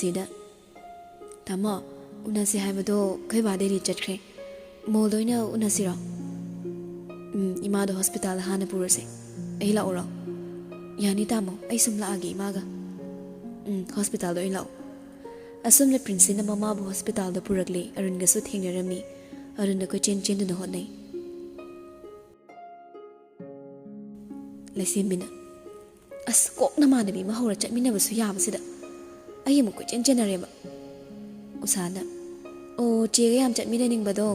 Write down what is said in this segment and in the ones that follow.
ꯄꯨꯟꯁꯤꯗ ꯇꯥꯃꯣ ꯎꯅꯁꯤ ꯍꯥꯏꯕꯗꯣ ꯑꯩꯈꯣꯏ ꯕꯥꯗꯩꯗꯤ ꯆꯠꯈ꯭ꯔꯦ ꯃꯣꯜꯗ ꯑꯣꯏꯅ ꯎꯅꯁꯤꯔꯣ ꯏꯃꯥꯗꯣ ꯍꯣꯁꯄꯤꯇꯥꯜꯗ ꯍꯥꯟꯅ ꯄꯨꯔꯁꯦ ꯑꯩ ꯂꯥꯛꯎꯔꯣ ꯌꯥꯅꯤ ꯇꯥꯃꯣ ꯑꯩ ꯁꯨꯝ ꯂꯥꯛꯑꯒꯦ ꯏꯃꯥꯒ ꯍꯣꯁꯄꯤꯇꯥꯜꯗ ꯑꯣꯏꯅ ꯂꯥꯛꯑꯣ ꯑꯁꯨꯝꯅ ꯄ꯭ꯔꯤꯟꯁꯤꯅ ꯃꯃꯥꯕꯨ ꯍꯣꯁꯄꯤꯇꯥꯜꯗ ꯄꯨꯔꯛꯂꯤ ꯑꯔꯨꯟꯒꯁꯨ ꯊꯦꯡꯅꯔꯝꯃꯤ ꯑꯔꯨꯟꯅ ꯀꯣꯏꯆꯦꯟ ꯆꯦꯟꯗꯨꯅ ꯍꯣꯠꯅꯩ ꯂꯩꯁꯦꯝꯕꯤꯅ ꯑꯁ ꯀꯣꯛ ꯅꯃꯥꯟꯅꯕꯤ ꯑꯃ ꯍꯧꯔ ꯆꯠꯃꯤꯟꯅꯕꯁꯨ ꯌꯥꯕꯁꯤꯗ ꯑꯩ ꯑꯃꯨꯛ ꯀꯣꯏꯆꯦꯟ ꯆꯦꯟꯅꯔꯦꯕ ꯎꯁꯥꯅ ꯑꯣ ꯆꯦꯒ ꯌꯥꯝ ꯆꯠꯃꯤꯟꯅꯅꯤꯡꯕꯗꯣ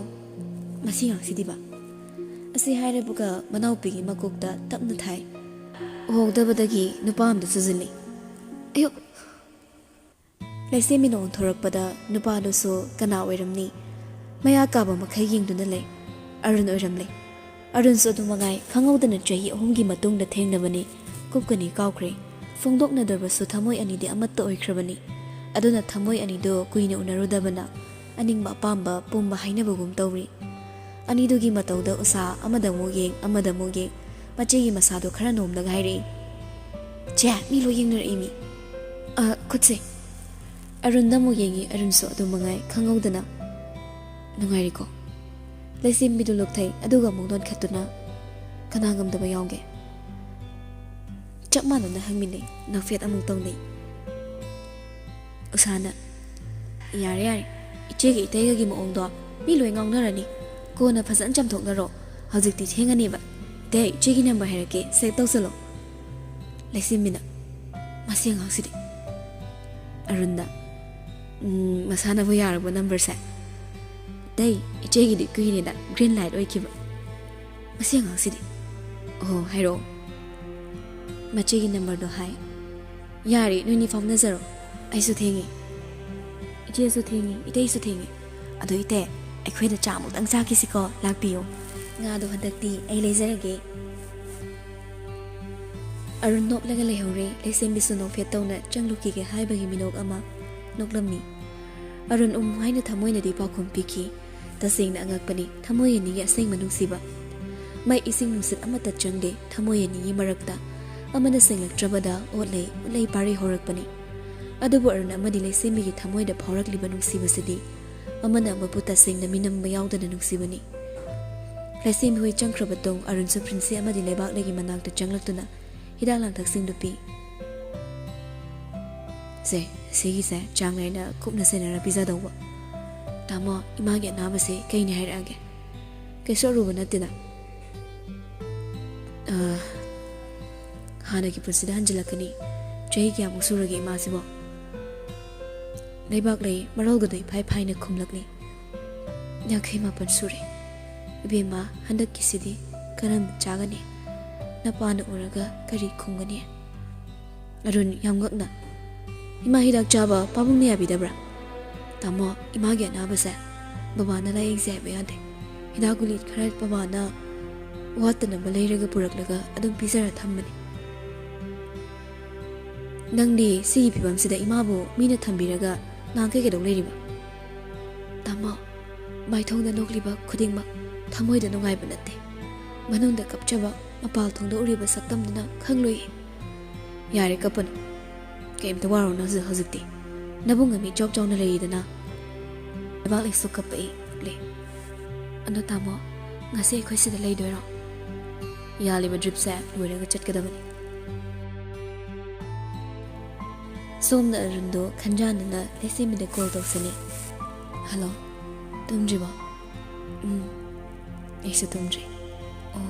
ꯃꯁꯤ ꯉꯥꯡꯁꯤꯗꯤꯕ ꯑꯁꯤ ꯍꯥꯏꯔꯕꯒ ꯃꯅꯥꯎꯄꯤꯒꯤ ꯃꯀꯣꯛꯇ ꯇꯞꯅ ꯊꯥꯏ ꯎꯍꯧꯗꯕꯗꯒꯤ ꯅꯨꯄꯥ ꯑꯃꯗ ꯁꯨꯖꯤꯜꯂꯤ ꯑꯌꯨꯛ ꯂꯩꯁꯦꯝꯕꯤꯅ ꯑꯣꯟꯊꯣꯔꯛꯄꯗ ꯅꯨꯄꯥꯗꯨꯁꯨ ꯀꯅꯥ ꯑꯣꯏꯔꯝꯅꯤ ꯃꯌꯥ ꯀꯥꯕ ꯃꯈꯩ ꯌꯦꯡꯗꯨꯅ ꯂꯩ ꯑꯔꯨꯟ ꯑꯣꯏꯔꯝꯂꯦ ꯑꯔꯨꯟꯁꯨ ꯑꯗꯨꯃꯉꯥꯏ ꯈꯪꯍꯧꯗꯅ ꯆꯍꯤ 3ꯒꯤ ꯃꯇꯨꯡꯗ ꯊꯦꯡꯅꯕꯅꯤ ꯀꯨꯞꯀꯅꯤ ꯀꯥꯎꯈ꯭ꯔꯦ ꯐꯣꯡꯗꯣꯛꯅꯗ꯭ꯔꯕꯁꯨ ꯊꯃꯣꯏ ꯑꯅꯤꯗꯤ ꯑꯃꯠꯇ ꯑꯣꯏꯈ꯭ꯔꯕꯅꯤ ꯑꯗꯨꯅ ꯊꯃꯣꯏ ꯑꯅꯤꯗꯨ ꯀꯨꯏꯅ ꯎꯅꯔꯨꯗꯕꯅ ꯑꯅꯤꯡꯕ ꯑꯄꯥꯝꯕ ꯄꯨꯝꯕ ꯍꯥꯏꯅꯕꯒꯨꯝ ꯇꯧꯔꯤ ꯑꯅꯤꯗꯨꯒꯤ ꯃꯇꯧꯗ ꯎꯁꯥ ꯑꯃꯗ ꯑꯃꯨꯛ ꯌꯦꯡ ꯑꯃꯗ ꯑꯃꯨꯛ ꯌꯦꯡ ꯃꯆꯦꯒꯤ ꯃꯁꯥꯗꯣ ꯈꯔ ꯅꯣꯝꯂꯒ ꯍꯥꯏꯔꯛꯏ ꯆꯦ ꯃꯤ ꯂꯣꯏ ꯌꯦꯡꯅꯔꯛꯏ ꯃꯤ ꯈꯨꯠꯁꯦ ꯑꯔꯨꯟꯗ ꯑꯃꯨꯛ ꯌꯦꯡꯉꯤ ꯑꯔꯨꯟꯁꯨ ꯑꯗꯨꯃꯉꯥꯏ ꯈꯪꯍꯧꯗꯅ ꯅꯨꯡꯉꯥꯏꯔꯤꯀꯣ ꯂꯩꯁꯦꯝꯕꯤꯗꯨ ꯂꯨꯞꯊꯩ ꯑꯗꯨꯒ ꯑꯃꯨꯛ ꯅꯣꯟꯈꯠꯇꯨꯅ ꯀꯅꯥ ꯉꯝꯗꯕ ꯌꯥꯎꯒꯦ ꯆꯞ ꯃꯥꯟꯅꯅ ꯍꯪꯃꯤꯟꯅꯩ ꯅꯥꯐꯦꯠ ꯑꯃꯨꯛ ꯇꯧꯅꯩ ꯎꯁꯥꯅ ꯌꯥꯔꯦ ꯌꯥꯔꯦ ꯏꯆꯦꯒ ꯏꯇꯩꯒꯒꯤ ꯃꯑꯣꯡꯗꯣ ꯃꯤ ꯂꯣꯏ ꯉꯥꯎꯅꯔꯅꯤ ꯀꯣꯟꯅ ꯐꯖꯅ ꯆꯥꯝꯊꯣꯛꯅꯔꯣ ꯍꯧꯖꯤꯛꯇꯤ ꯊꯦꯡꯉꯅꯦꯕ ꯏꯇꯩ ꯏꯆꯦꯒꯤ ꯅꯝꯕꯔ ꯍꯥꯏꯔꯛꯀꯦ ꯁꯦꯚ ꯇꯧꯁꯜꯂꯣ ꯂꯩꯁꯦꯝꯕꯤꯅ ꯃꯁꯤ ꯑꯉꯥꯡꯁꯤꯗꯤ ꯑꯔꯨꯟꯗ ꯃꯁꯥꯅꯕꯨ ꯌꯥꯔꯕ ꯅꯝꯕꯔꯁꯦ ꯏꯇꯩ ꯏꯆꯦꯒꯤꯗꯤ ꯀꯨꯏꯔꯦꯗ ꯒ꯭ꯔꯤꯟ ꯂꯥꯏꯠ ꯑꯣꯏꯈꯤꯕ ꯃꯁꯤ ꯑꯉꯥꯡꯁꯤꯗꯤ ꯑꯣ ꯍꯥꯏꯔꯛꯑꯣ ꯃꯆꯦꯒꯤ ꯅꯝꯕꯔꯗꯣ ꯍꯥꯏ ꯌꯥꯔꯦ ꯅꯣꯏꯅꯤ ꯐꯥꯎꯅꯖꯔꯣ ꯑꯩꯁꯨ ꯊꯦꯡꯉꯤ ꯏꯆꯦꯁꯨ ꯊꯦꯡꯉꯤ ꯏꯇꯩꯁꯨ ꯊꯦꯡꯉꯤ ꯑꯗꯣ ꯏꯇꯩ ꯑꯩꯈꯣꯏꯗ ꯆꯥ ꯑꯃꯨꯛꯇꯪ ꯆꯥꯈꯤꯁꯤꯀꯣ ꯂꯥꯛꯄꯤꯌꯣ ꯉꯥꯗꯣ ꯍꯟꯗꯛꯇꯤ ꯑꯩ ꯂꯩꯖꯔꯒꯦ ꯑꯔꯨꯟ ꯅꯣꯛꯂꯒ ꯂꯩꯍꯧꯔꯦ ꯂꯩꯁꯦꯝꯕꯤꯁꯨ ꯅꯣꯛꯐꯦꯠ ꯇꯧꯅ ꯆꯪꯂꯨꯈꯤꯒꯦ ꯍꯥꯏꯕꯒꯤ ꯃꯤꯅꯣꯛ ꯑꯃ ꯅꯣꯛꯂꯝꯃꯤ ꯑꯔꯨꯟ ꯍꯥꯏꯅ ꯊꯃꯣꯏꯅꯗꯤ ꯄꯥꯎꯈꯨꯝ ꯄꯤꯈꯤ ꯇꯁꯦꯡꯅ ꯑꯉꯛꯄꯅꯤ ꯊꯃꯣꯏ ꯑꯅꯤꯒꯤ ꯑꯁꯦꯡꯕ ꯅꯨꯡꯁꯤꯕ ꯃꯩ ꯏꯁꯤꯡ ꯅꯨꯡꯁꯤꯠ ꯑꯃꯠꯇ ꯆꯪꯗꯦ ꯊꯃꯣꯏ ꯑꯅꯤꯒꯤ ꯃꯔꯛꯇ ꯑꯃꯅ ꯁꯦꯡꯂꯛꯇ꯭ꯔꯕꯗ ꯑꯣꯠꯂꯩ ꯄꯥꯔꯩ ꯍꯧꯔꯛꯄꯅꯤ ꯑꯗꯨꯕꯨ ꯑꯔꯨꯟ ꯑꯃꯗꯤ ꯂꯩꯁꯦꯝꯕꯤꯒꯤ ꯊꯃꯣꯏꯗ ꯐꯥꯎꯔꯛꯂꯤꯕ ꯅꯨꯡꯁꯤꯕꯁꯤꯗꯤ ꯑꯃꯅ ꯑꯃꯕꯨ ꯇꯁꯦꯡꯅ ꯃꯤꯅꯝꯕ ꯌꯥꯎꯗꯅ ꯅꯨꯡꯁꯤꯕꯅꯤ ꯂꯩꯁꯦꯝꯕꯤ ꯍꯣꯏ ꯆꯪꯈ꯭ꯔꯕ ꯇꯨꯡ ꯑꯔꯨꯟꯁꯨ ꯄ꯭ꯔꯤꯟꯁꯤ ꯑꯃꯗꯤ ꯂꯩꯕꯥꯛꯂꯩꯒꯤ ꯃꯅꯥꯛꯇ ꯆꯪꯂꯛꯇꯨꯅ ꯍꯤꯗꯥꯛ ꯂꯥꯡꯊꯛꯁꯤꯡꯗꯨ ꯄꯤ ꯁꯦ ꯁꯤꯒꯤꯁꯦ ꯆꯥꯡ ꯅꯥꯏꯅ ꯀꯨꯞꯅ ꯁꯦꯟꯅꯔ ꯄꯤꯖꯗꯧꯕ ꯇꯥꯃꯣ ꯏꯃꯥꯒꯤ ꯑꯅꯥꯕꯁꯦ ꯀꯩꯅꯤ ꯍꯥꯏꯔꯛꯑꯒꯦ ꯀꯩꯁꯨ ꯑꯔꯨꯕ ꯅꯠꯇꯦꯗ ꯍꯥꯟꯅꯒꯤ ꯄꯨꯟꯁꯤꯗ ꯍꯟꯖꯤꯜꯂꯛꯀꯅꯤ ꯆꯍꯤ ꯀꯌꯥꯃꯨꯛ ꯁꯨꯔꯒꯦ ꯏꯃꯥꯁꯤꯕꯣ ꯂꯩꯕꯥꯛꯂꯩ ꯃꯔꯣꯜꯒꯗꯣ ꯏꯐꯥꯏ ꯐꯥꯏꯅ ꯈꯨꯝꯂꯛꯂꯤ 54 ꯁꯨꯔꯦ ꯏꯕꯦꯝꯃ ꯍꯟꯗꯛꯀꯤꯁꯤꯗꯤ ꯀꯔꯝꯅ ꯆꯥꯒꯅꯤ ꯅꯄꯥꯅ ꯎꯔꯒ ꯀꯔꯤ ꯈꯨꯝꯒꯅꯤ ꯑꯔꯨꯟ ꯌꯥꯝ ꯉꯛꯅ ꯏꯃꯥ ꯍꯤꯗꯥꯛ ꯆꯥꯕ ꯄꯥꯕꯨꯡꯅ ꯌꯥꯕꯤꯗꯕ꯭ꯔꯥ ꯇꯥꯃꯣ ꯏꯃꯥꯒꯤ ꯑꯅꯥꯕꯁꯦ ꯕꯕꯥꯅ ꯂꯥꯌꯦꯡꯁꯦ ꯍꯥꯏꯕ ꯌꯥꯗꯦ ꯍꯤꯗꯥꯛ ꯒꯨꯂꯤ ꯈꯔꯕꯕꯥꯅ ꯋꯥꯠꯇꯅꯕ ꯂꯩꯔꯒ ꯄꯨꯔꯛꯂꯒ ꯑꯗꯨꯝ ꯄꯤꯖꯔ ꯊꯝꯕꯅꯤ ꯅꯪꯗꯤ ꯁꯤꯒꯤ ꯐꯤꯕꯝꯁꯤꯗ ꯏꯃꯥꯕꯨ ꯃꯤꯅ ꯊꯝꯕꯤꯔꯒ ꯅꯍꯥꯟꯈꯩ ꯀꯩꯗꯧ ꯂꯩꯔꯤꯕ ꯇꯥꯃꯣ ꯃꯥꯏꯊꯣꯡꯗ ꯅꯣꯛꯂꯤꯕ ꯈꯨꯗꯤꯡꯃꯛ ꯊꯃꯣꯏꯗ ꯅꯨꯡꯉꯥꯏꯕ ꯅꯠꯇꯦ ꯃꯅꯨꯡꯗ ꯀꯞꯆꯕ ꯃꯄꯥꯜ ꯊꯣꯡꯗ ꯎꯔꯤꯕ ꯁꯛꯇꯝꯗꯨꯅ ꯈꯪꯂꯣꯏ ꯌꯥꯔꯦ ꯀꯞꯄꯅꯨ ꯀꯩꯝꯇ ꯋꯥꯔꯨꯅꯨ ꯍꯧꯖꯤꯛꯇꯤ ꯅꯕꯨꯡꯒ ꯃꯤ ꯆꯥꯎ ꯆꯥꯎꯅ ꯂꯩꯔꯤꯗꯅ ꯂꯩꯕꯥꯛꯂꯩꯁꯨ ꯀꯞꯄꯛꯏ ꯑꯗꯣ ꯇꯥꯃꯣ ꯉꯁꯤ ꯑꯩꯈꯣꯏ ꯁꯤꯗ ꯂꯩꯗꯣꯏꯔꯣ ꯌꯥꯜꯂꯤꯕ ꯗ꯭ꯔꯤꯞꯁꯦ ꯂꯣꯏꯔꯒ ꯆꯠꯀꯗꯕꯅꯤ ꯁꯣꯝꯅ ꯑꯔꯨꯟꯗꯣ ꯈꯟꯖꯥꯟꯅꯅ ꯂꯩꯁꯦꯝꯕꯤꯗ ꯀꯣꯜ ꯇꯧꯁꯤꯜꯂꯤ ꯍꯜꯂꯣ ꯇꯨꯝꯗ꯭ꯔꯤꯕꯣ ꯑꯩꯁꯨ ꯇꯨꯝꯗ꯭ꯔꯤ ꯑꯣ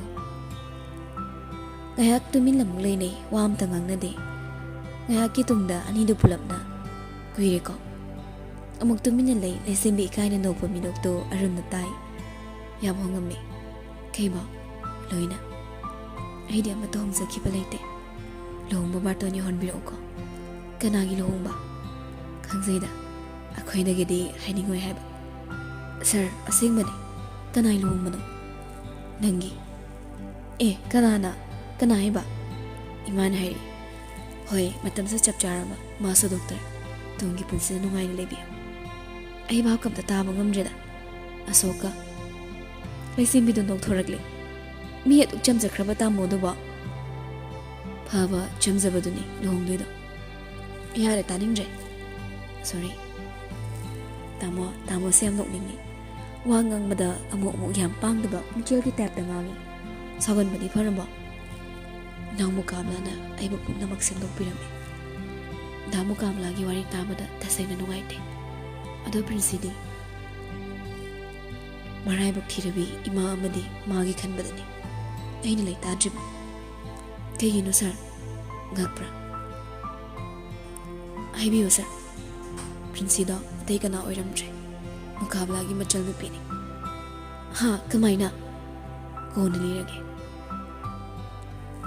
ꯉꯥꯏꯍꯥꯛ ꯇꯨꯃꯤꯟꯅ ꯑꯃꯨꯛ ꯂꯩꯅꯩ ꯋꯥ ꯑꯝꯇ ꯉꯥꯡꯅꯗꯦ ꯉꯥꯏꯍꯥꯛꯀꯤ ꯇꯨꯡꯗ ꯑꯅꯤꯗꯨ ꯄꯨꯂꯞꯅ ꯀꯨꯏꯔꯦꯀꯣ ꯑꯃꯨꯛ ꯇꯨꯃꯤꯟꯅ ꯂꯩ ꯂꯩꯁꯦꯝꯕꯤ ꯏꯀꯥꯏꯅ ꯅꯣꯛꯄ ꯃꯤꯅꯣꯛꯇꯣ ꯑꯔꯨꯟꯅ ꯇꯥꯏ ꯌꯥꯝ ꯍꯣꯡꯉꯝꯃꯤ ꯀꯩꯕꯣ ꯂꯣꯏꯅ ꯑꯩꯗꯤ ꯑꯃꯠꯇ ꯍꯣꯡꯖꯈꯤꯕ ꯂꯩꯇꯦ ꯂꯨꯍꯣꯡꯕ ꯕꯥꯔꯇꯣꯟ ꯌꯧꯍꯟꯕꯤꯔꯛꯎꯀꯣ ꯀꯅꯥꯒꯤ ꯂꯨꯍꯣꯡꯕ ꯈꯪꯖꯩꯗ ꯑꯩꯈꯣꯏꯗꯒꯤꯗꯤ ꯍꯥꯏꯅꯤꯡꯉꯣꯏ ꯍꯥꯏꯕ ꯁꯥꯔ ꯑꯁꯦꯡꯕꯅꯤ ꯀꯅꯥꯒꯤ ꯂꯨꯍꯣꯡꯕꯅꯣ ꯅꯪꯒꯤ ꯀꯅꯥ ꯍꯥꯏꯕ ꯏꯃꯥꯅ ꯍꯥꯏꯔꯛꯏ ꯍꯣꯏ ꯃꯇꯝꯁꯨ ꯆꯞ ꯆꯥꯔꯕ ꯃꯥꯁꯨ ꯗꯣꯛꯇꯔ ꯇꯨꯡꯒꯤ ꯄꯨꯟꯁꯤꯗ ꯅꯨꯡꯉꯥꯏꯅ ꯂꯩꯕꯤꯌꯨ ꯑꯩ ꯚꯥꯞ ꯀꯝꯇ ꯇꯥꯕ ꯉꯝꯗ꯭ꯔꯦꯗ ꯑꯁꯣꯛꯀ ꯂꯩꯁꯦꯝꯕꯤꯗꯨ ꯅꯣꯛꯊꯣꯔꯛꯂꯤ ꯃꯤ ꯑꯗꯨꯛ ꯆꯝꯖꯈ꯭ꯔꯕ ꯇꯥꯃꯣꯗꯨꯕꯣ ꯐꯕ ꯆꯝꯖꯕꯗꯨꯅꯤ ꯂꯨꯍꯣꯡꯗꯣꯏꯗꯣ ꯌꯥꯔꯦ ꯇꯥꯅꯤꯡꯗ꯭ꯔꯦ sorry. Tamo se am nokningi. Wa ngangbada amuk yam pangdaba mukjelgi tapta ngangi. Sawan badi faramba. Namu kamlana aibu pumnamak sendok pirame. Damu kamlagi wari tabada tasayna nungaite. Ado prinsidi. Maraibuk thirabi ima amadi magi khanbadani. Aina lay tajib. Kaygino sir. Gakpra. Aibiyo sir. Prinsida atay kana oiramtre. Mukablagi machal nupini. Ha, kamaina. Kona lirage.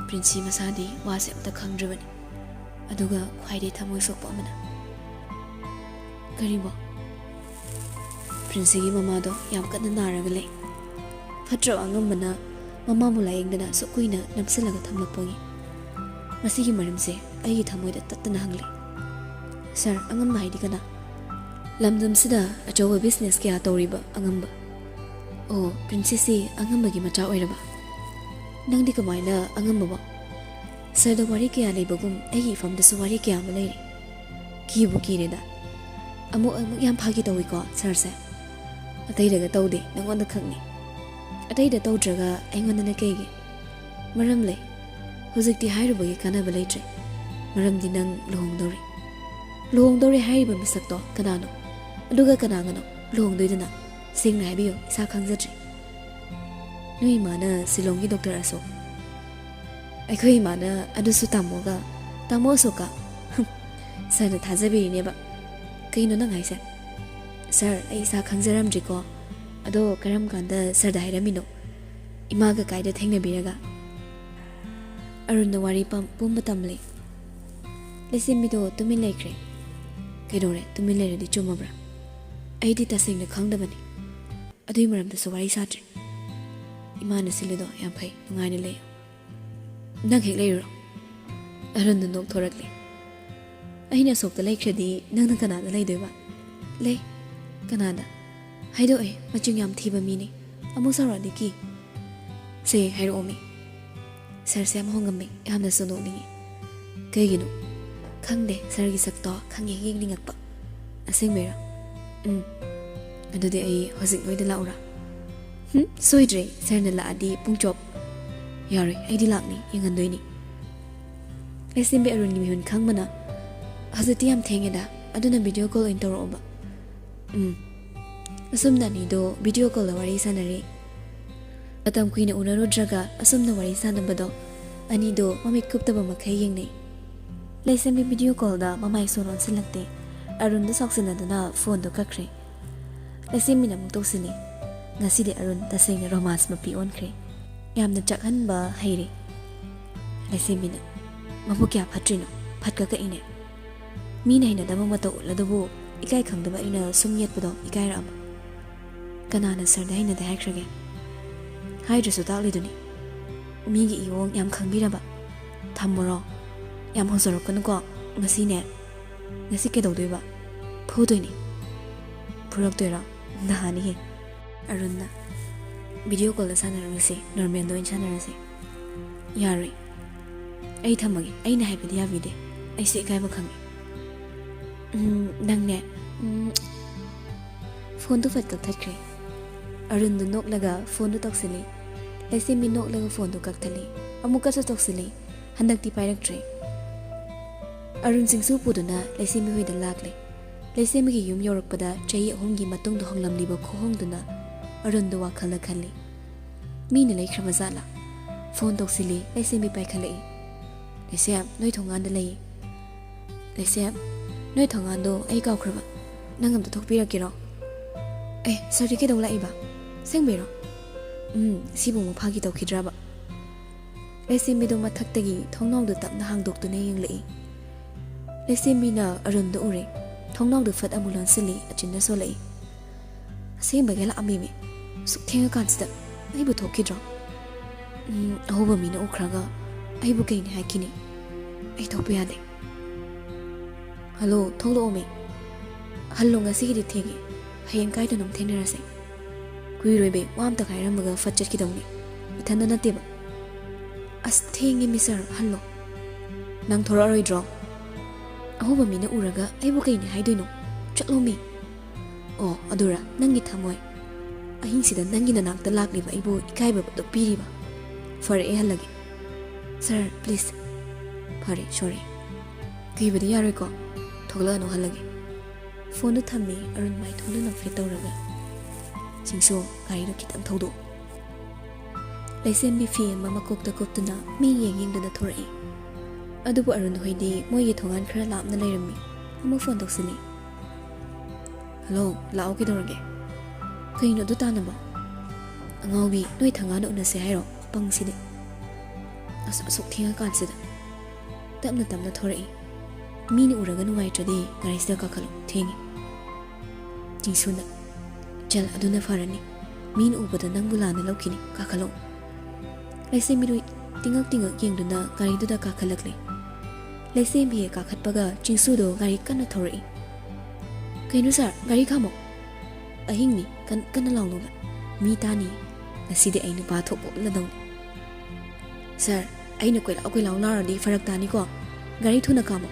Prinsi masadi wase amta khangdrabani. Aduga khwaide thamoi sokpa amana. Karibo. Prinsi gi mama do yam kadna naraga lay. Fatra angambana mama mula yengdana sokuina namsalaga thamlakpagi. Masigi maramse aigi thamoida tattana hangli. Sir, angamba haidi kana. Lamdam sida achawa business kya tawriba angamba. Oh, princessi angamba gi macha oiraba. Nangdi kamaina angamba ba. Sir da wari kya leibagum aigi famda su wari kya ma leiri. Kibu kireda. Amuk yam phagi tawi ko sir se. Atai daga tawde nangonda khangni. Atai da tawdraga aingonda na kaigi. Maram le. Hojikti hairubagi kanaba leitre. Maram di nang luhongdori. Luhongdori hairiba misakto kanano. Aduga kanangano luhongdoidana singna haibiyo isa khangzatri. Nui mana Silongi Dr. Asok. Aikoi mana adusu tamo asoka. Sir na thazabiri neba. Kaino nang haise. Sir ai isa khangzaramdri ko. Ado karam kanda sir da hairamino. Imaga kaida thengna biraga. Arun na wari pumba tamle. Lesimido tumin laikre. Kaidore tumin lairadi chumabra. Aidi tasingna khangdabani. Adui maramda su wari satri. Imana silido yam phai nungaina lay. Nang hek layro. Arun na nok thorakle. Aina sokta laikradi nang kanada laydoiba. Lay kanada. Haido ai machung yam thiba mini. Amu saradi ki. Se hairo omi. Sir se am hongami yamna suno ningi. Kaygino. Khangde sir gi sakto khangi yeng ningakpa. Asing mera. Adudi ai hojik noida laura. Soidre sir na laadi pungchop. Yare ai di lakni yengandoini. Esimbe arun gi mihun khangmana. Hazati am thengeda aduna video call in toroba. Asumna ni do video call wari sanare. Atam kuina unaro draga asumna wari sanabado ani do mami kuptaba makhai yengne. Laisembe video call da mamai sonon silakte. Arun da saksinadana phone do kakre. Laisemina mutosini. Ngaside Arun tasayna romance mapi onkre. Yamna chakhanba haire. Laisemina mabukya phatrino phatka ka ine. Mina hina dama mato ladabu ikai khangdaba ina sumyet pado ikai rama. Kanana sarda hina da hakrage. Haidra takliduni. Migi iwong yam khangbiraba. Thammoro. Yam hosorokkanu ko ngasine. Ngasi kedawdoiba. Phodoini. Phuraktoira nahani he. Arunna video call sanarase normal doin sanarase. Yare. Ai thamagi aina haibadi yabide. Ai se kai ba khangi. Nangne phone tu fatka thakre. Arun du nok laga phone du toksili. Laise mi nok laga phone du kakthali. Amuka sa toksili. Handak ti pairak tre. Arun singsu puduna laise mi hoida lakle. Laise mi gi yum yorakpada chayi ahomgi matung du honglamliba khohongduna Arun du wakhala khali. Mina laikhrama zala. Phone toksili laise mi paikhalai. Laise noi thongan da lai. Laise noi thongan do ai kawkhraba. Nangam ta thokpirakiro. Sorry ke dong laiba. Sengbero. Sibu mo phagi tawkhidraba. Laise mi do mathaktagi thongnong du tapna hangdoktune yenglai. Laise mi na Arun du ure. Thongnong du fat amulan sili achinna solai. Semba gela amimi. Suk thenga kansda aibu thokidra. Ahoba mina ukraga aibu kaini hakini. Ai thokpa yade. Hello, thonglo omi. Hallo ngasi gi thegi. Hayeng kai tanam thenarase. Kuiroibe wam ta khairamaga fatchet kidawni. Ithanda nateba. As thengi misar hallo. Nang thora roidro. Ahoba mina uraga aibu kaini haidoino. ꯆꯠꯂꯣꯃꯤ ꯑꯣ ꯑꯗꯨꯔ ꯅꯪꯒꯤ ꯊꯝꯃꯣꯏ ꯑꯍꯤꯡꯁꯤꯗ ꯅꯪꯒꯤ ꯅꯅꯥꯛꯇ ꯂꯥꯛꯂꯤꯕ ꯑꯩꯕꯨ ꯏꯀꯥꯏꯕ ꯄꯤꯔꯤꯕ ꯐꯔꯦ ꯑꯩ ꯍꯜꯂꯒꯦ ꯁꯥꯔ ꯄ꯭ꯂꯤꯖ ꯐꯔꯦ ꯁꯣꯔꯤ ꯀꯤꯕꯗꯤ ꯌꯥꯔꯣꯏꯀꯣ ꯊꯣꯛꯂꯛꯑꯅꯨ ꯍꯜꯂꯒꯦ ꯐꯣꯟꯗꯨ ꯊꯝꯃꯤ ꯑꯔꯨꯟ ꯃꯥꯏꯊꯣꯡꯗꯨꯅ ꯐ꯭ꯂꯤꯠ ꯇꯧꯔꯒ ꯆꯤꯡꯁꯨ ꯒꯥꯔꯤꯗꯣ ꯈꯤꯇꯪ ꯊꯧꯗꯣꯛ ꯂꯩꯁꯦꯝꯕꯤ ꯐꯤ ꯑꯃ ꯃꯀꯣꯛꯇ ꯀꯨꯞꯇꯨꯅ ꯃꯤ ꯌꯦꯡꯗꯨꯅ ꯊꯣꯔꯛꯏ ꯑꯗꯨꯕꯨ ꯑꯔꯨꯟ ꯍꯣꯏꯗꯤ ꯃꯣꯏꯒꯤ ꯊꯣꯡꯒꯥꯟ ꯈꯔ ꯂꯥꯞꯅ ꯂꯩꯔꯝꯃꯤ ꯑꯃꯨꯛ ꯐꯣꯟ ꯇꯧꯁꯤꯜꯂꯤ ꯍꯜꯂꯣ ꯂꯥꯛꯑꯣ ꯀꯩꯗꯧꯔꯒꯦ ꯀꯩꯅꯣ ꯑꯗꯨ ꯇꯥꯟꯅꯕ ꯑꯉꯥꯎꯕꯤ ꯅꯣꯏ ꯊꯪꯒꯥꯟꯗ ꯎꯅꯁꯦ ꯍꯥꯏꯔꯣ ꯄꯪꯁꯤꯗꯤ ꯑꯁꯨꯛ ꯊꯦꯡꯉꯀꯥꯟꯁꯤꯗ ꯇꯞꯅ ꯇꯞꯅ ꯊꯣꯔꯛꯏ ꯃꯤꯅ ꯎꯔꯒ ꯅꯨꯡꯉꯥꯏꯇ꯭ꯔꯗꯤ ꯒꯥꯔꯤꯁꯤꯗ ꯀꯥꯈꯠꯂꯨ ꯊꯦꯡꯉꯤ ꯆꯤꯡꯁꯨꯅ ꯆꯜ ꯑꯗꯨꯅ ꯐꯔꯅꯤ ꯃꯤꯅ ꯎꯕꯗ ꯅꯪꯕꯨ ꯂꯥꯟꯅ ꯂꯧꯈꯤꯅꯤ ꯀꯥꯈꯠꯂꯣ ꯂꯩꯁꯦꯝꯕꯤꯗꯨ ꯇꯤꯡꯉꯛ ꯌꯦꯡꯗꯨꯅ ꯒꯥꯔꯤꯗꯨꯗ ꯀꯥꯈꯠꯂꯛꯂꯤ ꯂꯩꯁꯦꯝꯕꯤ ꯍꯦꯛ ꯀꯥꯈꯠꯄꯒ ꯆꯤꯡꯁꯨꯗꯣ ꯒꯥꯔꯤ ꯀꯟꯅ ꯊꯧꯔꯛꯏ ꯀꯩꯅꯣ ꯁꯥꯔ ꯒꯥꯔꯤ ꯈꯥꯝꯃꯣ ꯑꯍꯤꯡꯅꯤ ꯀꯟꯅ ꯂꯥꯎꯅꯨꯕ ꯃꯤ ꯇꯥꯅꯤ ꯉꯁꯤꯗꯤ ꯑꯩ ꯅꯨꯄꯥ ꯊꯣꯛꯄ ꯎꯠꯂꯗꯧꯅꯤ ꯁꯥꯔ ꯑꯩꯅ ꯀꯣꯏꯂꯥꯎ ꯂꯥꯎꯔꯗꯤ ꯐꯔꯛ ꯇꯥꯅꯤꯀꯣ ꯒꯥꯔꯤ ꯊꯨꯅ ꯈꯥꯝꯃꯣ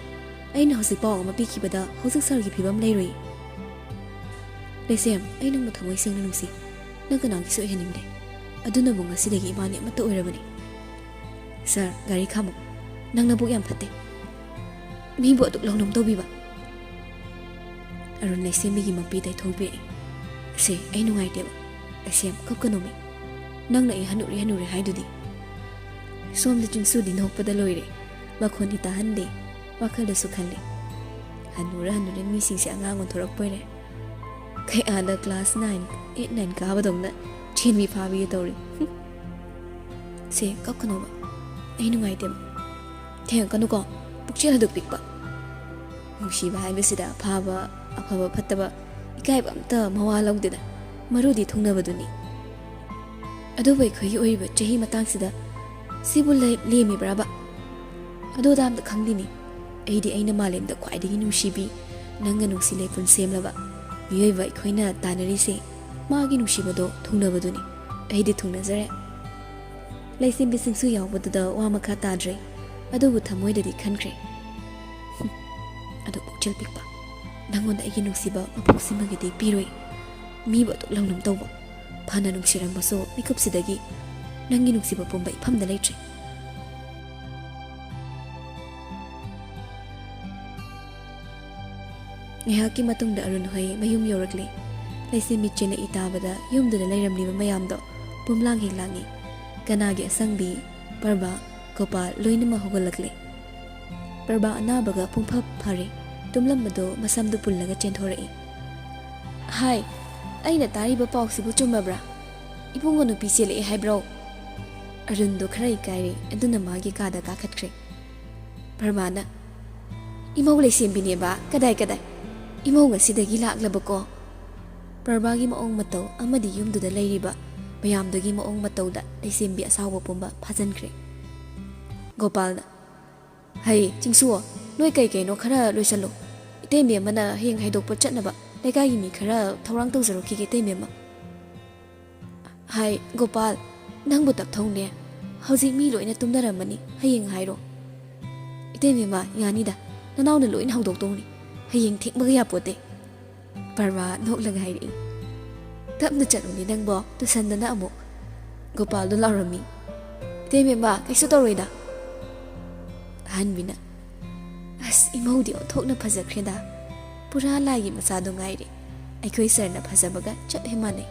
ꯑꯩꯅ ꯍꯧꯖꯤꯛ ꯄꯥꯎ ꯑꯃ ꯄꯤꯈꯤꯕꯗ ꯍꯧꯖꯤꯛ ꯁꯥꯔꯒꯤ ꯐꯤꯕꯝ ꯂꯩꯔꯣꯏ ꯂꯩꯁꯦꯝ ꯑꯩ ꯅꯪꯕꯨ ꯊꯃꯣꯏ ꯁꯦꯡꯅ ꯅꯨꯡꯁꯤ ꯅꯪ ꯀꯅꯥꯒꯤꯁꯨ ꯑꯣꯏꯍꯟꯅꯤꯡꯗꯦ ꯑꯗꯨꯅꯕꯨ ꯉꯁꯤꯗꯒꯤ ꯏꯕꯥꯅꯤ ꯑꯃꯠꯇ ꯑꯣꯏꯔꯕꯅꯤ ꯁꯥꯔ ꯒꯥꯔꯤ ꯈꯥꯝꯃꯣ ꯅꯪ ꯅꯕꯨꯛ ꯌꯥꯝ ꯐꯠꯇꯦ ꯃꯤꯕꯨ ꯑꯗꯨꯛ ꯂꯧꯅꯝ ꯇꯧꯕꯤꯕ ꯑꯔꯨꯟ ꯂꯩꯁꯦꯝꯕꯤꯒꯤ ꯃꯄꯤ ꯇꯩꯊꯣꯛꯄꯤꯔꯛꯏ ꯑꯁꯦ ꯑꯩ ꯅꯨꯡꯉꯥꯏꯇꯦꯕ ꯂꯩꯁꯦꯝ ꯀꯞꯀꯅꯨꯃꯤ ꯅꯪꯅ ꯑꯩ ꯍꯟꯅꯨꯔꯦ ꯍꯥꯏꯗꯨꯗꯤ ꯁꯣꯝꯗ ꯆꯤꯡꯁꯨꯗꯤ ꯅꯣꯛꯄꯗ ꯂꯣꯏꯔꯦ ꯃꯈꯣꯟꯗꯤ ꯇꯥꯍꯟꯗꯦ ꯋꯥꯈꯜꯗꯁꯨ ꯈꯜꯂꯤ ꯍꯟꯅꯨꯔ ꯃꯤꯁꯤꯡꯁꯦ ꯑꯉꯥꯡ ꯑꯣꯟꯊꯣꯔꯛꯄꯣꯏꯔꯦ ꯀꯩ ꯑꯥꯗ ꯀ꯭ꯂꯥꯁ 8-9 ꯀꯥꯕꯗꯧꯅ ꯆꯦꯟꯕꯤ ꯐꯥꯕꯤꯒ ꯇꯧꯔꯤ ꯁꯦ ꯀꯞꯀꯅꯣꯕ ꯑꯩ ꯅꯨꯡꯉꯥꯏꯇꯦꯕ ꯊꯦꯡꯉꯛꯀꯅꯨꯀꯣ ꯄꯨꯛꯆꯦꯜ ꯑꯗꯨꯛ ꯄꯤꯛꯄ ꯅꯨꯡꯁꯤꯕ ꯍꯥꯏꯕꯁꯤꯗ ꯑꯐꯕ ꯐꯠꯇꯕ ꯏꯀꯥꯏꯕ ꯑꯝꯇ ꯃꯋꯥ ꯂꯧꯗꯦꯗ ꯃꯔꯨꯗꯤ ꯊꯨꯡꯅꯕꯗꯨꯅꯤ ꯑꯗꯨꯕꯨ ꯑꯩꯈꯣꯏꯒꯤ ꯑꯣꯏꯔꯤꯕ ꯆꯍꯤ ꯃꯇꯥꯡꯁꯤꯗ ꯁꯤꯕꯨ ꯂꯦꯝꯃꯤꯕ꯭ꯔꯕ ꯑꯗꯨꯗ ꯑꯝꯇ ꯈꯪꯗꯦꯅꯤ ꯑꯩꯗꯤ ꯑꯩꯅ ꯃꯥꯂꯦꯝꯗ ꯈ꯭ꯋꯥꯏꯗꯒꯤ ꯅꯨꯡꯁꯤꯕꯤ ꯅꯪꯒ ꯅꯨꯡꯁꯤ ꯂꯩꯄꯨꯟ ꯁꯦꯝꯂꯕ ꯃꯤꯑꯣꯏꯕ ꯑꯩꯈꯣꯏꯅ ꯇꯥꯟꯅꯔꯤꯁꯦ ꯃꯥꯒꯤ ꯅꯨꯡꯁꯤꯕꯗꯣ ꯊꯨꯡꯅꯕꯗꯨꯅꯤ ꯑꯩꯗꯤ ꯊꯨꯡꯅꯖꯔꯦ ꯂꯩꯁꯦꯝꯕꯤꯁꯤꯡꯁꯨ ꯌꯥꯎꯕꯗꯨꯗ ꯋꯥ ꯃꯈꯥ ꯇꯥꯗ꯭ꯔꯦ ꯑꯗꯨꯕꯨ ꯊꯃꯣꯏꯗꯗꯤ ꯈꯟꯈ꯭ꯔꯦ ꯑꯗꯨ ꯄꯨꯛꯆꯦꯜ ꯄꯤꯛꯄ ꯅꯪꯉꯣꯟꯗ ꯑꯩꯒꯤ ꯅꯨꯡꯁꯤꯕ ꯃꯄꯣꯛꯁꯤꯃꯒꯤꯗꯤ ꯄꯤꯔꯣꯏ ꯃꯤꯕꯨ ꯑꯗꯨꯛ ꯂꯧꯅꯝ ꯇꯧꯕ ꯐꯅ ꯅꯨꯡꯁꯤꯔꯝꯕꯁꯨ ꯃꯤꯀꯨꯞꯁꯤꯗꯒꯤ ꯅꯪꯒꯤ ꯅꯨꯡꯁꯤꯕ ꯄꯨꯝꯕ ꯏꯐꯝꯗ ꯂꯩꯇ꯭ꯔꯦ ꯉꯥꯏꯍꯥꯛꯀꯤ ꯃꯇꯨꯡꯗ ꯑꯔꯨꯟ ꯍꯣꯏ ꯃꯌꯨꯝ ꯌꯧꯔꯛꯂꯤ ꯂꯩꯁꯦꯝꯕꯤ ꯆꯦꯜꯂꯛꯏ ꯇꯥꯕꯗ ꯌꯨꯝꯗꯨꯗ ꯂꯩꯔꯝꯂꯤꯕ ꯃꯌꯥꯝꯗꯣ ꯄꯨꯝꯂꯥꯡ ꯍꯦꯛ ꯂꯥꯡꯉꯤ ꯀꯅꯥꯒꯤ ꯑꯁꯪꯕꯤ ꯄ꯭ꯔꯚꯥ ꯒꯣꯄꯥꯜ ꯂꯣꯏꯅꯃꯛ ꯍꯧꯒꯠꯂꯛꯂꯤ ꯄ꯭ꯔꯚꯥ ꯑꯅꯥꯕꯒ ꯄꯨꯡꯐ ꯐꯔꯦ ꯇꯨꯝꯂꯝꯕꯗꯣ ꯃꯁꯝꯗꯨ ꯄꯨꯜꯂꯒ ꯆꯦꯟꯊꯣꯔꯛꯏ ꯍꯥꯏ ꯑꯩꯅ ꯇꯥꯔꯤꯕ ꯄꯥꯎꯁꯤꯕꯨ ꯆꯨꯝꯃꯕ꯭ꯔꯥ ꯏꯕꯨꯡꯒ ꯅꯨꯄꯤ ꯆꯦꯜꯂꯛꯑꯦ ꯍꯥꯏꯕ꯭ꯔꯣ ꯑꯔꯨꯟꯗꯣ ꯈꯔ ꯏꯀꯥꯏꯔꯦ ꯑꯗꯨꯅ ꯃꯥꯒꯤ ꯀꯥꯗ ꯀꯥꯈꯠꯈ꯭ꯔꯦ ꯄ꯭ꯔꯚꯥꯅ ꯏꯃꯧ ꯂꯩꯁꯦꯝꯕꯤꯅꯦꯕ ꯀꯗꯥꯏ ꯏꯃꯧ ꯉꯁꯤꯗꯒꯤ ꯂꯥꯛꯂꯕꯀꯣ ꯄ꯭ꯔꯚꯥꯒꯤ ꯃꯑꯣꯡ ꯃꯇꯧ ꯑꯃꯗꯤ ꯌꯨꯝꯗꯨꯗ ꯂꯩꯔꯤꯕ ꯃꯌꯥꯝꯗꯨꯒꯤ ꯃꯑꯣꯡ ꯃꯇꯧꯗ ꯂꯩꯁꯦꯝꯕꯤ ꯑꯁꯥꯎꯕ ꯄꯨꯝꯕ ꯐꯥꯖꯤꯟꯈ꯭ꯔꯦ ꯒꯣꯄꯥꯜꯅ ꯍꯩ ꯆꯤꯡꯁꯨꯑꯣ ꯅꯣꯏ ꯀꯩꯅꯣ ꯈꯔ ꯂꯣꯏꯁꯜꯂꯨ ꯏꯇꯩꯃꯤ ꯑꯃꯅ ꯍꯌꯦꯡ ꯍꯥꯏꯗꯣꯛꯄ ꯆꯠꯅꯕ ꯂꯩꯀꯥꯏꯒꯤ ꯃꯤ ꯈꯔ ꯊꯧꯔꯥꯡ ꯇꯧꯖꯔꯛꯈꯤꯒꯦ ꯏꯇꯩꯃꯤ ꯑꯃ ꯍꯥꯏ ꯒꯣꯄꯥꯜ ꯅꯪꯕꯨ ꯇꯞꯊꯧꯅꯦ ꯍꯧꯖꯤꯛ ꯃꯤ ꯂꯣꯏꯅ ꯇꯨꯝꯅꯔꯝꯃꯅꯤ ꯍꯌꯦꯡ ꯍꯥꯏꯔꯣ ꯏꯇꯩꯃꯤ ꯑꯃ ꯌꯥꯅꯤꯗ ꯅꯅꯥꯎꯅ ꯂꯣꯏꯅ ꯍꯧꯗꯣꯛꯇꯧꯅꯤ ꯍꯌꯦꯡ ꯊꯦꯡꯕꯒ ꯌꯥꯄꯣꯠꯇꯦ ꯄ꯭ꯔꯚꯥ ꯅꯣꯛꯂꯒ ꯍꯥꯏꯔꯛꯏ ꯇꯞꯅ ꯆꯠꯂꯨꯅꯤ ꯅꯪꯕꯣ ꯇꯨꯁꯟꯗꯅ ꯑꯃꯨꯛ ꯒꯣꯄꯥꯜꯗꯣ ꯂꯥꯎꯔꯝꯃꯤ ꯏꯇꯩꯃꯤ ꯑꯃ ꯀꯩꯁꯨ ꯇꯧꯔꯣꯏꯗ ꯑꯍꯟꯕꯤꯅ ꯑꯁ ꯏꯃꯧꯗꯤ ꯑꯣꯟꯊꯣꯛꯅ ꯐꯖꯈ꯭ꯔꯦꯗ ꯄꯨꯔꯥ ꯂꯥꯏꯒꯤ ꯃꯆꯥꯗꯣ ꯉꯥꯏꯔꯦ ꯑꯩꯈꯣꯏ ꯁꯔꯅ ꯐꯖꯕꯒ ꯆꯞ ꯍꯦꯛ ꯃꯥꯟꯅꯩ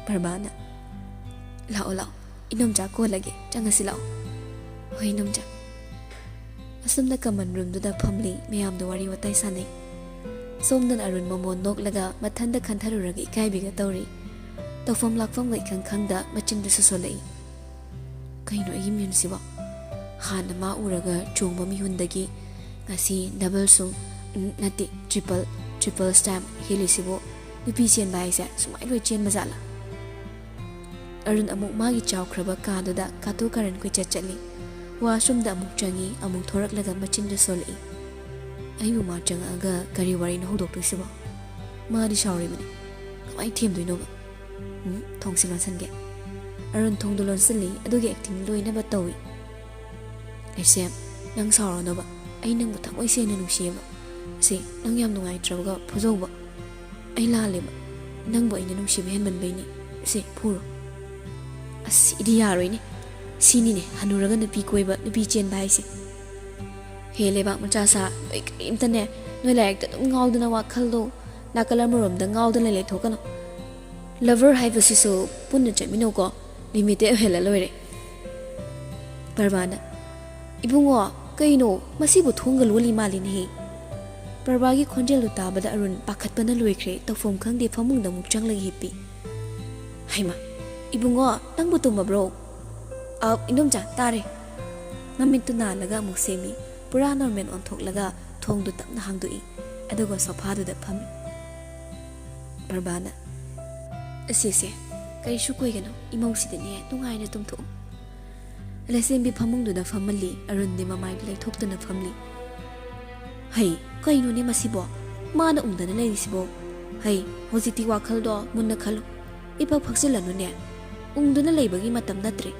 ꯄ꯭ꯔꯚꯥꯅ ꯂꯥꯛꯑꯣ ꯏꯅꯣꯝꯆꯥ ꯀꯣꯜꯂꯒꯦ ꯆꯪꯉꯁꯤ ꯂꯥꯛꯑꯣ ꯍꯣꯏ ꯏꯅꯣꯝꯆꯥ ꯑꯁꯨꯝꯅ ꯀꯃꯟ ꯔꯨꯝꯗꯨꯗ ꯐꯝꯂꯤ ꯃꯌꯥꯝꯗꯣ ꯋꯥꯔꯤ ꯋꯥꯇꯥꯏ ꯁꯥꯟꯅꯩ ꯁꯣꯝꯗꯅ ꯑꯔꯨꯟ ꯃꯃꯣꯟ ꯅꯣꯛꯂꯒ ꯃꯊꯟꯗ ꯈꯟꯊꯔꯨꯔꯒ ꯏꯀꯥꯏꯕꯤꯒ ꯇꯧꯔꯤ ꯇꯧꯐꯝ ꯂꯥꯛꯐꯝꯒ ꯏꯈꯪ ꯈꯪꯗ ꯃꯆꯤꯟꯗꯁꯨ ꯁꯣꯜꯂꯛꯏ ꯀꯩꯅꯣ ꯑꯩꯒꯤ ꯃꯤꯍꯨꯟꯁꯤꯕꯣ ꯍꯥꯟꯅ ꯃꯥ ꯎꯔꯒ ꯆꯣꯡꯕ ꯃꯤꯍꯨꯟꯗꯒꯤ ꯉꯁꯤ ꯗꯕꯜꯁꯨ ꯅꯠꯇꯦ ꯇ꯭ꯔꯤꯄꯜ ꯁ꯭ꯇꯦꯝ ꯍꯦꯜꯂꯤꯁꯤꯕꯨ ꯅꯨꯄꯤ ꯆꯦꯟꯕ ꯍꯥꯏꯁꯦ ꯁꯨꯃꯥꯏꯅ ꯂꯣꯏ ꯆꯦꯟꯕ ꯖꯥꯠꯂꯥ ꯑꯔꯨꯟ ꯑꯃꯨꯛ ꯃꯥꯒꯤ ꯆꯥꯎꯈ꯭ꯔꯕ ꯀꯥꯗꯨꯗ ꯀꯥꯇꯨ ꯀꯥꯔꯟ ꯀꯣꯏꯆꯠ ꯆꯠꯂꯤ ꯋꯥꯁꯔꯨꯝꯗ ꯑꯃꯨꯛ ꯆꯪꯉꯤ ꯑꯃꯨꯛ ꯊꯣꯔꯛꯂꯒ ꯃꯆꯤꯟꯗ ꯁꯣꯜꯂꯛꯏ ꯑꯩꯕꯨ ꯃꯥ ꯆꯪꯉꯛꯑꯒ ꯀꯔꯤ ꯋꯥꯔꯤꯅꯣ ꯍꯧꯗꯣꯛꯇꯣꯏꯁꯤꯕꯣ ꯃꯥꯗꯤ ꯁꯥꯎꯔꯤꯕꯅꯤ ꯀꯃꯥꯏꯅ ꯊꯦꯝꯗꯣꯏꯅꯣꯕ ꯊꯣꯡꯁꯤ ꯂꯣꯟꯁꯤꯟꯒꯦ ꯑꯔꯨꯟ ꯊꯣꯡꯗꯣ ꯂꯣꯟꯁꯤꯜꯂꯤ ꯑꯗꯨꯒꯤ ꯑꯦꯛꯇꯤꯡ ꯂꯣꯏꯅꯕ ꯇꯧꯏ ꯂꯩꯁꯦꯝ ꯅꯪ ꯁꯥꯎꯔꯅꯣꯕ ꯑꯩ ꯅꯪꯕꯨ ꯊꯃꯣꯏ ꯁꯦꯡꯅ ꯅꯨꯡꯁꯤꯌꯦꯕ ꯁꯤ ꯅꯪ ꯌꯥꯝ ꯅꯨꯡꯉꯥꯏꯇ꯭ꯔꯕꯒ ꯐꯨꯖꯧꯕ ꯑꯩ ꯂꯥꯜꯂꯦꯕ ꯅꯪꯕꯨ ꯑꯩꯅ ꯅꯨꯡꯁꯤꯕ ꯍꯦꯟꯃꯟꯕꯩꯅꯤ ꯁꯤ ꯐꯨꯔꯣ ꯑꯁ 이디 ꯌꯥꯔꯣꯏꯅꯦ ꯁꯤꯅꯤꯅꯦ ꯍꯟꯅꯨꯔꯒ ꯅꯨꯄꯤ ꯀꯣꯏꯕ ꯅꯨꯄꯤ ꯆꯦꯟꯕ ꯍꯥꯏꯁꯦ ꯍꯦ ꯂꯩꯕꯥꯛ ꯃꯆꯥ ꯁꯥ ꯅꯣꯏ ꯀꯔꯤꯝꯇꯅꯦ ꯅꯣꯏ ꯂꯥꯏꯔꯤꯛꯇ ꯑꯗꯨꯝ ꯉꯥꯎꯗꯅ ꯋꯥꯈꯜꯗꯣ ꯅꯥꯀꯜ ꯑꯃꯔꯣꯝꯗ ꯉꯥꯎꯗꯅ ꯂꯩꯊꯣꯛꯀꯅꯣ ꯂꯚꯔ ꯍꯥꯏꯕꯁꯤꯁꯨ ꯄꯨꯟꯅ ꯆꯠꯃꯤꯟꯅꯧꯀꯣ ꯂꯤꯃꯤꯇꯦꯠ ꯑꯣꯏꯍꯜꯂ ꯂꯣꯏꯔꯦ ꯄꯔꯕꯥꯅ 이bungo ꯀꯩꯅꯣ ꯃꯁꯤꯕꯨ ꯊꯣꯡꯒ ꯂꯣꯜꯂꯤ ꯃꯥꯜꯂꯤꯅꯦꯍꯦ ꯄꯔꯕꯥꯒꯤ ꯈꯣꯟꯖꯦꯜꯗꯨ ꯇꯥꯕꯗ ꯑꯔꯨꯟ ꯄꯥꯈꯠꯄꯅ ꯂꯣꯏꯈ꯭ꯔꯦ ꯇꯧꯐꯝ ꯈꯪꯗꯦ ꯐꯃꯨꯡꯗ ꯑꯃꯨꯛ ꯆꯪꯂꯒ ꯍꯤꯞꯄꯤ ꯍꯩꯃꯥ 이bungo ꯅꯪꯕꯨ ꯇꯨꯝꯃꯕ꯭ꯔꯣ ꯏꯅꯣꯝꯆꯥ ꯇꯥꯔꯦ ꯃꯃꯤꯠꯇꯨ ꯅꯥꯜꯂꯒ ꯑꯃꯨꯛ ꯁꯦꯝꯃꯤ ꯄꯨꯔꯥ ꯅꯣꯔꯃꯦꯜ ꯑꯣꯟꯊꯣꯛꯂꯒ ꯊꯣꯡꯗꯨ ꯇꯞꯅ ꯍꯥꯡꯗꯣꯛꯏ ꯑꯗꯨꯒ ꯁꯣꯐꯥꯗꯨꯗ ꯐꯝꯃꯤ ꯄꯔꯕꯥꯅ ꯑꯁꯤꯁꯦ ꯀꯔꯤꯁꯨ ꯀꯣꯏꯒꯅꯣ ꯏꯃꯧꯁꯤꯗꯅꯦ ꯅꯨꯡꯉꯥꯏꯅ ꯇꯨꯝꯊꯣꯛꯎ ꯂꯩꯁꯦꯝꯕꯤ ꯐꯃꯨꯡꯗꯨꯗ ꯐꯝꯃꯜꯂꯤ ꯑꯔꯨꯟꯗꯤ ꯃꯃꯥꯏꯗ ꯂꯩꯊꯣꯛꯇꯨꯅ ꯐꯝꯂꯤ ꯍꯩ ꯀꯩꯅꯣꯅꯦ ꯃꯁꯤꯕꯣ ꯃꯥꯅ ꯎꯪꯗꯅ ꯂꯩꯔꯤꯁꯤꯕꯣ ꯍꯩ ꯍꯧꯖꯤꯛꯇꯤ ꯋꯥꯈꯜꯗꯣ ꯃꯨꯟꯅ ꯈꯜꯂꯨ ꯏꯐꯛ ꯐꯛꯆꯤꯜꯂꯅꯨꯅꯦ ꯎꯪꯗꯨꯅ ꯂꯩꯕꯒꯤ ꯃꯇꯝ ꯅꯠꯇ꯭ꯔꯦ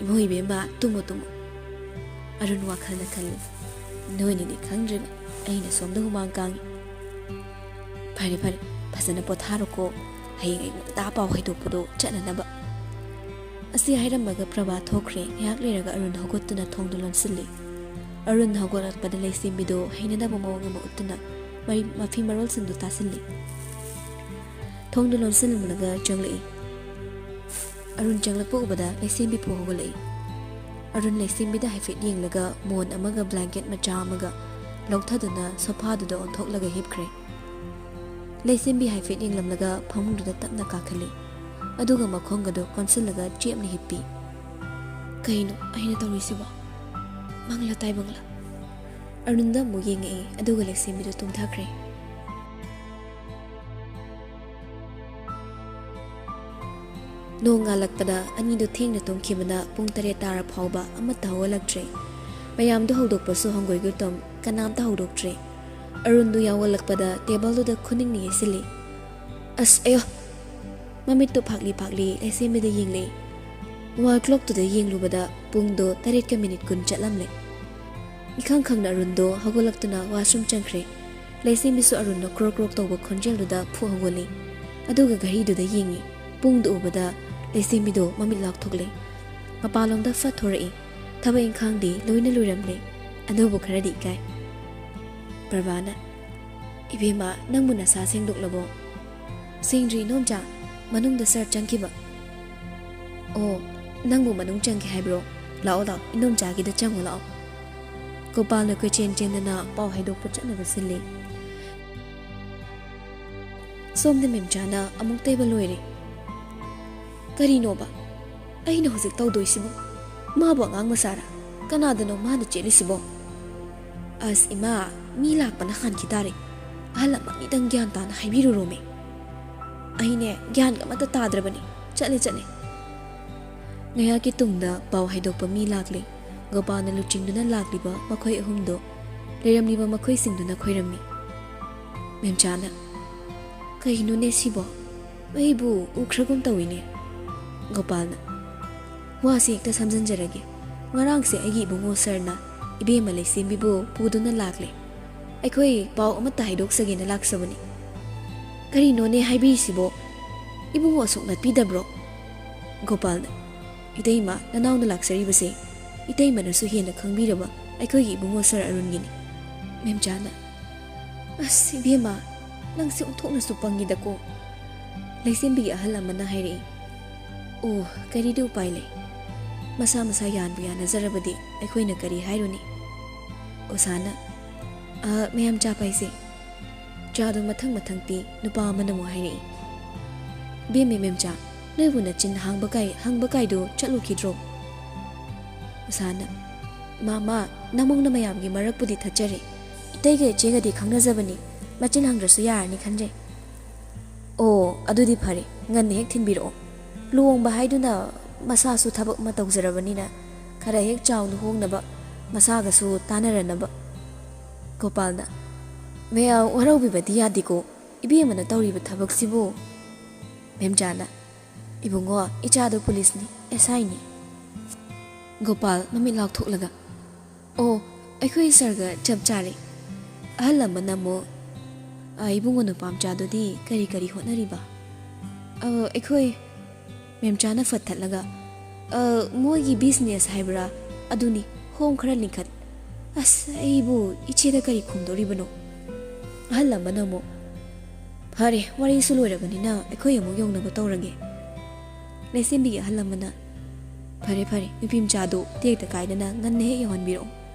ꯏꯃꯧ ꯏꯕꯦꯝꯃ ꯇꯨꯝꯃꯨ ꯇꯨꯝꯃꯨ ꯑꯔꯨꯟ ꯋꯥꯈꯜꯅ ꯈꯜꯂꯤ ꯅꯣꯏꯅꯗꯤ ꯈꯪꯗ꯭ꯔꯤꯕ ꯑꯩꯅ ꯁꯣꯝꯗ ꯍꯨꯃꯥꯡ ꯀꯥꯡꯉꯤ ꯐꯔꯦ ꯐꯔꯦ ꯐꯖꯅ ꯄꯣꯊꯥꯔꯣꯀꯣ ꯍꯌꯦꯡ ꯑꯌꯨꯛ ꯉꯟꯇꯥ ꯄꯥꯎ ꯍꯩꯗꯣꯛꯄꯗꯣ ꯆꯠꯅꯅꯕ ꯑꯁꯤ ꯍꯥꯏꯔꯝꯃꯒ ꯄ꯭ꯔꯚꯥ ꯊꯣꯛꯈ꯭ꯔꯦ ꯉꯥꯏꯍꯥꯛ ꯂꯩꯔꯒ ꯑꯔꯨꯟ ꯍꯧꯒꯠꯇꯨꯅ ꯊꯣꯡꯗꯨ ꯂꯣꯟꯁꯤꯜꯂꯤ ꯑꯔꯨꯟ ꯍꯧꯒꯠꯂꯛꯄꯗ ꯂꯩꯁꯦꯝꯕꯤꯗꯣ ꯍꯩꯅꯗꯕ ꯃꯑꯣꯡ ꯑꯃ ꯎꯠꯇꯨꯅ ꯃꯐꯤ ꯃꯔꯣꯜꯁꯤꯡꯗꯨ ꯇꯥꯁꯤꯜꯂꯤ ꯊꯣꯡꯗꯨ ꯂꯣꯟꯁꯤꯜꯂꯝꯂꯒ ꯆꯪꯂꯛꯏ ꯑꯔꯨꯟ ꯆꯪꯂꯛꯄ ꯎꯕꯗ ꯂꯩꯁꯦꯝꯕꯤ ꯄꯨ ꯍꯧꯒꯠꯂꯛꯏ ꯑꯔꯨꯟ ꯂꯩꯁꯦꯝꯕꯤꯗ ꯍꯥꯏꯐꯦꯠ ꯌꯦꯡꯂꯒ ꯃꯣꯟ ꯑꯃꯒ ꯕ꯭ꯂꯥꯡꯀꯦꯠ ꯃꯆꯥ ꯑꯃꯒ ꯂꯧꯊꯗꯨꯅ ꯁꯣꯐꯥꯗꯨꯗ ꯑꯣꯟꯊꯣꯛꯂꯒ ꯍꯤꯞꯈ꯭ꯔꯦ ꯂꯩꯁꯦꯝꯕꯤ ꯍꯥꯏꯐꯦꯠ ꯌꯦꯡꯂꯝꯂꯒ ꯐꯃꯨꯡꯗꯨꯗ ꯇꯞꯅ ꯀꯥꯈꯠꯂꯤ ꯑꯗꯨꯒ ꯃꯈꯣꯡꯒꯗꯣ ꯀꯣꯟꯁꯤꯜꯂꯒ ꯆꯦꯞꯅ ꯍꯤꯞꯄꯤ ꯀꯩꯅꯣ ꯑꯩꯅ ꯇꯧꯔꯤꯁꯤꯕꯣ ꯃꯪꯂꯥ ꯇꯥꯏꯕꯪꯂꯥ ꯑꯔꯨꯟꯗ ꯑꯃꯨꯛ ꯌꯦꯡꯉꯛꯏ ꯑꯗꯨꯒ ꯂꯩꯁꯦꯝꯕꯤꯗꯨ ꯇꯨꯝꯊꯈ꯭ꯔꯦ ꯅꯣꯡ ꯉꯥꯜꯂꯛꯄꯗ ꯑꯅꯤꯗꯨ ꯊꯦꯡꯅ ꯇꯨꯝꯈꯤꯕꯅ ꯄꯨꯡ 7 ꯇꯥꯔ ꯐꯥꯎꯕ ꯑꯃꯠꯇ ꯍꯧꯒꯠꯂꯛꯇ꯭ꯔꯦ ꯃꯌꯥꯝꯗꯨ ꯍꯧꯗꯣꯛꯄꯁꯨ ꯍꯪꯒꯣꯏꯒꯨꯇꯝ ꯀꯅꯥꯝꯇ ꯍꯧꯗꯣꯛꯇ꯭ꯔꯦ ꯑꯔꯨꯟꯗꯨ ꯌꯥꯎꯒꯠꯂꯛꯄꯗ ꯇꯦꯕꯜꯗꯨꯗ ꯈꯨꯅꯤꯡꯅ ꯌꯦꯠꯁꯤꯜꯂꯤ ꯑꯁ ꯑꯌꯣ ꯃꯃꯤꯠꯇꯨ ꯐꯥꯛꯂꯤ ꯐꯥꯛꯂꯤ ꯂꯩꯁꯦꯝꯕꯤꯗ ꯌꯦꯡꯂꯛꯏ ꯋꯥꯜ ꯀ꯭ꯂꯣꯛꯇꯨꯗ ꯌꯦꯡꯂꯨꯕꯗ ꯄꯨꯡꯗꯣ 7:10 ꯆꯠꯂꯝꯂꯦ 이칸 ꯈꯪꯅ ꯑꯔꯨꯟꯗꯣ ꯍꯧꯒꯠꯂꯛꯇꯨꯅ ꯋꯥꯁꯔꯨꯝ ꯆꯪꯈ꯭ꯔꯦ ꯂꯩꯁꯦꯝꯕꯤꯁꯨ ꯑꯔꯨꯟꯅ ꯀ꯭ꯔꯣꯛ ꯀ꯭ꯔꯣꯛ ꯇꯧꯕ ꯈꯣꯟꯖꯦꯜꯗꯨꯗ ꯐꯨ ꯍꯧꯒꯠꯂꯤ ꯑꯗꯨꯒ ꯘꯔꯤꯗꯨꯗ ꯌꯦꯡꯉꯤ ꯄꯨꯡꯗꯨ ꯎꯕꯗ ꯂꯩꯁꯦꯝꯕꯤꯗꯣ ꯃꯃꯤꯠ ꯂꯥꯎꯊꯣꯛꯂꯦ ꯃꯄꯥꯟꯂꯣꯝꯗ ꯐꯠ ꯊꯣꯔꯛꯏ ꯊꯕꯛ ꯏꯪꯈꯥꯡꯗꯤ ꯂꯣꯏꯅ ꯂꯣꯏꯔꯝꯂꯦ ꯑꯗꯨꯕꯨ ꯈꯔꯗꯤ ꯏꯀꯥꯏ ꯄꯔꯕꯥꯅ ꯏꯕꯦꯝꯃ ꯅꯪꯕꯨ ꯅꯁꯥ ꯁꯦꯡꯗꯣꯛꯂꯕꯣ ꯁꯦꯡꯗ꯭ꯔꯤ ꯏꯅꯣꯝꯆꯥ ꯃꯅꯨꯡꯗ ꯁꯔ ꯆꯪꯈꯤꯕ ꯑꯣ ꯅꯪꯕꯨ ꯃꯅꯨꯡ ꯆꯪꯒꯦ ꯍꯥꯏꯕ꯭ꯔꯣ ꯂꯥꯛꯑꯣ ꯂꯥꯛꯑꯣ ꯏꯅꯣꯝꯆꯥꯒꯤꯗ ꯆꯪꯉꯣ ꯂꯥꯛꯑꯣ ꯒꯣꯄꯥꯜꯅ ꯀꯣꯏꯆꯦꯟ ꯆꯦꯟꯗꯅ ꯄꯥꯎ ꯍꯩꯗꯣꯛꯄ ꯆꯠꯅꯕ ꯁꯤꯜꯂꯤ ꯁꯣꯝꯗ ꯃꯦꯝꯆꯥꯅ ꯑꯃꯨꯛ ꯇꯩꯕ ꯂꯣꯏꯔꯦ ꯀꯔꯤꯅꯣꯕ ꯑꯩꯅ ꯍꯧꯖꯤꯛ ꯇꯧꯗꯣꯏꯁꯤꯕꯣ ꯃꯥꯕꯨ ꯑꯉꯥꯡ ꯃꯆꯥꯔꯥ ꯀꯅꯥꯗꯅꯣ ꯃꯥꯅ ꯆꯦꯜꯂꯤꯁꯤꯕꯣ ꯑꯁ ꯏꯃꯥ ꯃꯤ ꯂꯥꯛꯄꯅ ꯍꯥꯟꯈꯤ ꯇꯥꯔꯦ ꯑꯍꯜ ꯑꯃꯅꯤꯗꯪ ꯒ꯭ꯌꯥꯟ ꯇꯥꯅ ꯍꯥꯏꯕꯤꯔꯨꯔꯣꯃꯦ ꯑꯩꯅꯦ ꯒ꯭ꯌꯥꯟ ꯑꯃꯠꯇ ꯇꯥꯗ꯭ꯔꯕꯅꯤ ꯆꯠꯂꯦ ꯉꯥꯏꯍꯥꯛꯀꯤ ꯇꯨꯡꯗ ꯄꯥꯎ ꯍꯩꯗꯣꯛꯄ ꯃꯤ ꯂꯥꯛꯂꯤ ꯒꯣꯄꯥꯜꯅ ꯂꯨꯆꯤꯡꯗꯨꯅ ꯂꯥꯛꯂꯤꯕ ꯃꯈꯣꯏ ꯑꯍꯨꯝꯗꯣ ꯂꯩꯔꯝꯂꯤꯕ ꯃꯈꯣꯏꯁꯤꯡꯗꯨꯅ ꯈꯣꯏꯔꯝꯃꯤ ꯃꯦꯝꯆꯥꯅ ꯀꯩꯅꯣꯅꯦ ꯁꯤꯕꯣ ꯑꯩꯕꯨ ꯎꯈ꯭ꯔꯒꯨꯝ ꯇꯧꯏꯅꯦ ꯒꯣꯄꯥꯜꯅ ꯋꯥꯁꯤ ꯍꯦꯛꯇ ꯁꯝꯖꯤꯟꯖꯔꯒꯦ ꯉꯔꯥꯡꯁꯦ ꯑꯩꯒꯤ ꯏꯕꯨꯡꯉꯣ ꯁꯔꯅ ꯏꯕꯦꯝꯃ ꯂꯩꯁꯦꯝꯕꯤꯕꯨ ꯄꯨꯗꯨꯅ ꯂꯥꯛꯂꯦ ꯑꯩꯈꯣꯏ ꯄꯥꯎ ꯑꯃꯠꯇ ꯍꯥꯏꯗꯣꯛꯆꯒꯦꯅ ꯂꯥꯛꯆꯕꯅꯤ ꯀꯔꯤꯅꯣꯅꯦ ꯍꯥꯏꯕꯤꯔꯤꯁꯤꯕꯣ ꯏꯕꯨꯡꯉꯣ ꯑꯁꯨꯛ ꯅꯠꯄꯤꯗꯕ꯭ꯔꯣ ꯒꯣꯄꯥꯜꯅ ꯏꯇꯩꯃ ꯅꯅꯥꯎꯅ ꯂꯥꯛꯆꯔꯤꯕꯁꯦ ꯏꯇꯩꯃꯅꯁꯨ ꯍꯦꯟꯅ ꯈꯪꯕꯤꯔꯕ ꯑꯩꯈꯣꯏꯒꯤ ꯏꯕꯨꯡꯉꯣ ꯁꯔ ꯑꯔꯨꯟꯒꯤꯅꯤ ꯃꯦꯝꯆꯥꯅ ꯑꯁ ꯏꯕꯦꯝꯃ ꯅꯪꯁꯦ ꯑꯣꯟꯊꯣꯛꯅꯁꯨ ꯄꯪꯉꯤꯗꯀꯣ ꯂꯩꯁꯦꯝꯕꯤꯒꯤ ꯑꯍꯜ ꯑꯃꯅ ꯍꯥꯏꯔꯛꯏ ꯑꯣ ꯀꯔꯤꯗꯤ ꯎꯄꯥꯏ ꯂꯩ ꯃꯁꯥ ꯃꯁꯥ ꯌꯥꯟꯕꯨ ꯌꯥꯅꯖꯔꯕꯗꯤ ꯑꯩꯈꯣꯏꯅ ꯀꯔꯤ ꯍꯥꯏꯔꯨꯅꯤ ꯑꯣꯁꯥꯅ ꯃꯌꯥꯝ ꯆꯥ ꯄꯥꯏꯁꯦ ꯆꯥꯗꯣ ꯃꯊꯪ ꯄꯤ ꯅꯨꯄꯥ ꯑꯃꯅ ꯑꯃꯨꯛ ꯍꯥꯏꯔꯛꯏ ꯕꯦꯝꯃꯦ ꯃꯦꯝꯆꯥ ꯅꯣꯏꯕꯨ ꯅꯆꯤꯟ ꯍꯪꯕ ꯀꯥꯏꯗꯣ ꯆꯠꯂꯨꯈꯤꯗ꯭ꯔꯣ ꯑꯣꯁꯥꯅ ꯃꯥꯃꯥ ꯅꯃꯧꯅ ꯃꯌꯥꯝꯒꯤ ꯃꯔꯛꯄꯨꯗꯤ ꯊꯠꯆꯔꯦ 이때가 제가디 강나자버니 마친 항드러스 야하니 칸제 오 아두디 파리 ngan hek thinbiro luongba haiduna masasu thabak ma tawjarabanina khara hek chawnu hongnaba masaga su tanaranaba gopalna meya waraubi badi yadiko ibemana tawriba thabak sibo memjana ibungo ichadu police ni SI ni gopal mami lak thoklaga o aikhoi sarga chap chari ꯑꯍꯜ ꯂꯃꯟꯅ ꯑꯃꯨꯛ ꯏꯕꯨꯡꯉꯣ ꯅꯨꯄꯥꯝꯆꯥꯗꯨꯗꯤ ꯀꯔꯤ ꯍꯣꯠꯅꯔꯤꯕ? ꯑꯩꯈꯣꯏ ꯃꯦꯝꯆꯥꯅ ꯐꯠꯊꯠꯂꯒ ꯃꯣꯏꯒꯤ business ꯍꯥꯏꯕ꯭ꯔꯥ ꯑꯗꯨꯅꯤ ꯍꯣꯡ ꯈꯔ ꯂꯤꯡꯈꯠ. ꯑꯁ ꯑꯩꯕꯨ ꯏꯆꯦꯗ ꯀꯔꯤ ꯈꯨꯝꯗꯣꯔꯤꯕꯅꯣ? ꯑꯍꯜ ꯑꯃꯅ ꯑꯃꯨꯛ ꯐꯔꯦ ꯋꯥꯔꯤꯁꯨ ꯂꯣꯏꯔꯕꯅꯤꯅ ꯑꯩꯈꯣꯏ ꯑꯃꯨꯛ ꯌꯧꯅꯕ ꯇꯧꯔꯒꯦ. ꯂꯩꯁꯦꯝꯕꯤꯒꯤ ꯑꯍꯜ ꯑꯃꯅ ꯐꯔꯦ ꯅꯨꯄꯤꯃꯆꯥꯗꯨ ꯇꯦꯛꯇ ꯀꯥꯏꯗꯅ ꯉꯟꯅ ꯍꯦꯛ ꯌꯧꯍꯟꯕꯤꯔꯛꯑꯣ.